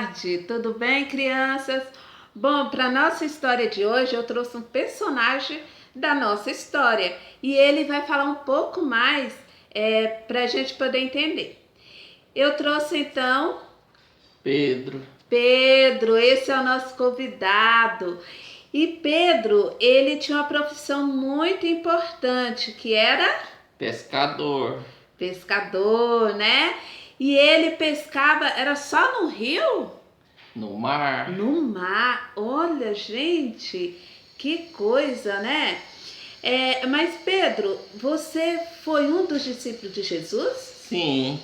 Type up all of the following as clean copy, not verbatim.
tarde, tudo bem, crianças? Bom, para nossa história de hoje, eu trouxe um personagem da nossa história e ele vai falar um pouco mais para a gente poder entender. Eu trouxe então Pedro. Pedro, esse é o nosso convidado. E Pedro, ele tinha uma profissão muito importante, que era Pescador. pescador, né? E ele pescava, era só no rio? No mar. No mar, olha, gente, que coisa, né? Mas Pedro, você foi um dos discípulos de Jesus? Sim.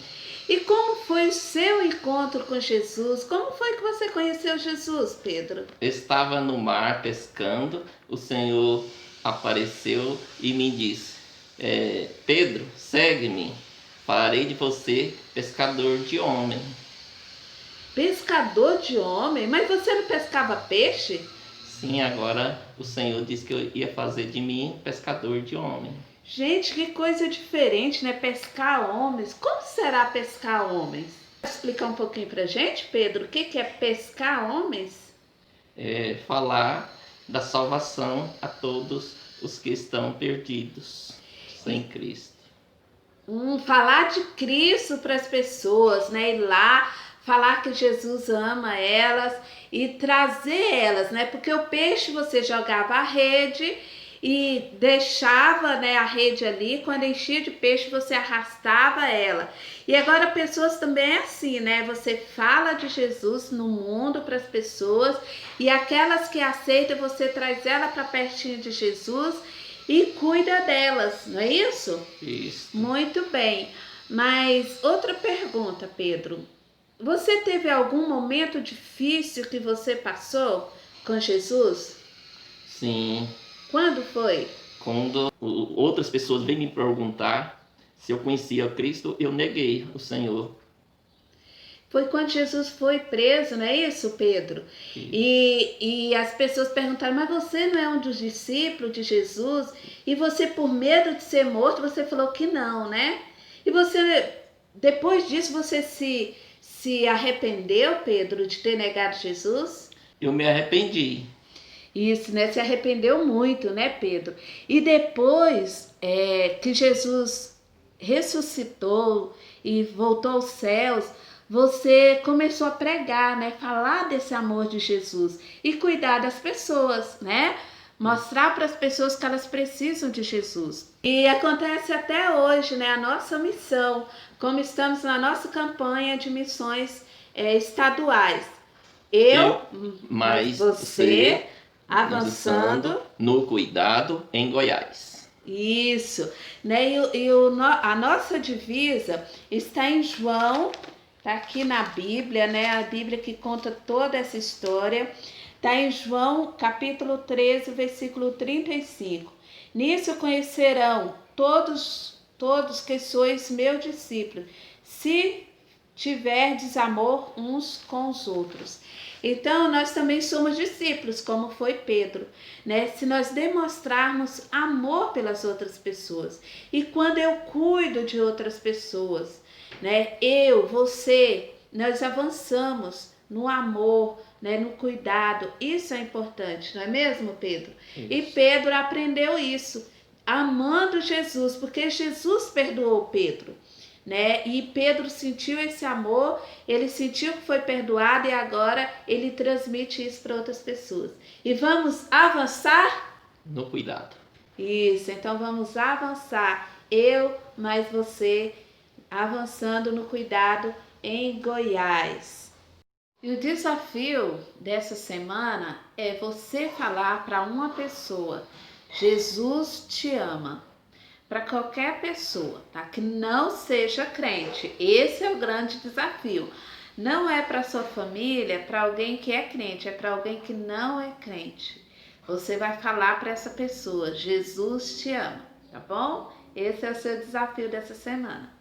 E como foi o seu encontro com Jesus? Como foi que você conheceu Jesus, Pedro? Estava no mar pescando. O Senhor apareceu e me disse: Pedro, segue-me. Farei de você pescador de homem. Pescador de homem? Mas você não pescava peixe? Sim, agora o Senhor disse que eu ia fazer de mim pescador de homem. Gente, que coisa diferente, né? Pescar homens. Como será pescar homens? Pode explicar um pouquinho pra gente, Pedro, o que é pescar homens? Falar da salvação a todos os que estão perdidos sem Cristo. Falar de Cristo para as pessoas, né? Ir lá, falar que Jesus ama elas e trazer elas, né? Porque o peixe você jogava a rede e deixava, né, a rede ali, quando enchia de peixe você arrastava ela. E agora pessoas também é assim, né? Você fala de Jesus no mundo para as pessoas e aquelas que aceitam você traz ela para pertinho de Jesus e cuida delas, não é isso? Isso. Muito bem. Mas outra pergunta, Pedro. Você teve algum momento difícil que você passou com Jesus? Sim. Quando foi? Quando outras pessoas vêm me perguntar se eu conhecia Cristo, eu neguei o Senhor. Foi quando Jesus foi preso, não é isso, Pedro? E as pessoas perguntaram, mas você não é um dos discípulos de Jesus? E você, por medo de ser morto, você falou que não, né? E você, depois disso, você se arrependeu, Pedro, de ter negado Jesus? Eu me arrependi. Isso, né? Se arrependeu muito, né, Pedro? E depois que Jesus ressuscitou e voltou aos céus, você começou a pregar, né? Falar desse amor de Jesus e cuidar das pessoas, né? Mostrar para as pessoas que elas precisam de Jesus. E acontece até hoje, né? A nossa missão, como estamos na nossa campanha de missões estaduais. Mas você avançando no cuidado em Goiás. Isso, né? A nossa divisa está em João, tá aqui na Bíblia, né? A Bíblia que conta toda essa história. Tá em João, capítulo 13, versículo 35. Nisso conhecerão todos que sois meus discípulos, se tiverdes amor uns com os outros. Então, nós também somos discípulos, como foi Pedro, né? Se nós demonstrarmos amor pelas outras pessoas. E quando eu cuido de outras pessoas, né? Você, nós avançamos no amor, né? No cuidado. Isso é importante, não é mesmo, Pedro? Isso. E Pedro aprendeu isso, amando Jesus, porque Jesus perdoou Pedro. Né? E Pedro sentiu esse amor, ele sentiu que foi perdoado e agora ele transmite isso para outras pessoas. E vamos avançar? No cuidado. Isso, então vamos avançar. Mais você, avançando no cuidado em Goiás. E o desafio dessa semana é você falar para uma pessoa: Jesus te ama. Para qualquer pessoa, tá? Que não seja crente. Esse é o grande desafio. Não é para sua família, para alguém que é crente, é para alguém que não é crente. Você vai falar para essa pessoa: Jesus te ama, tá bom? Esse é o seu desafio dessa semana.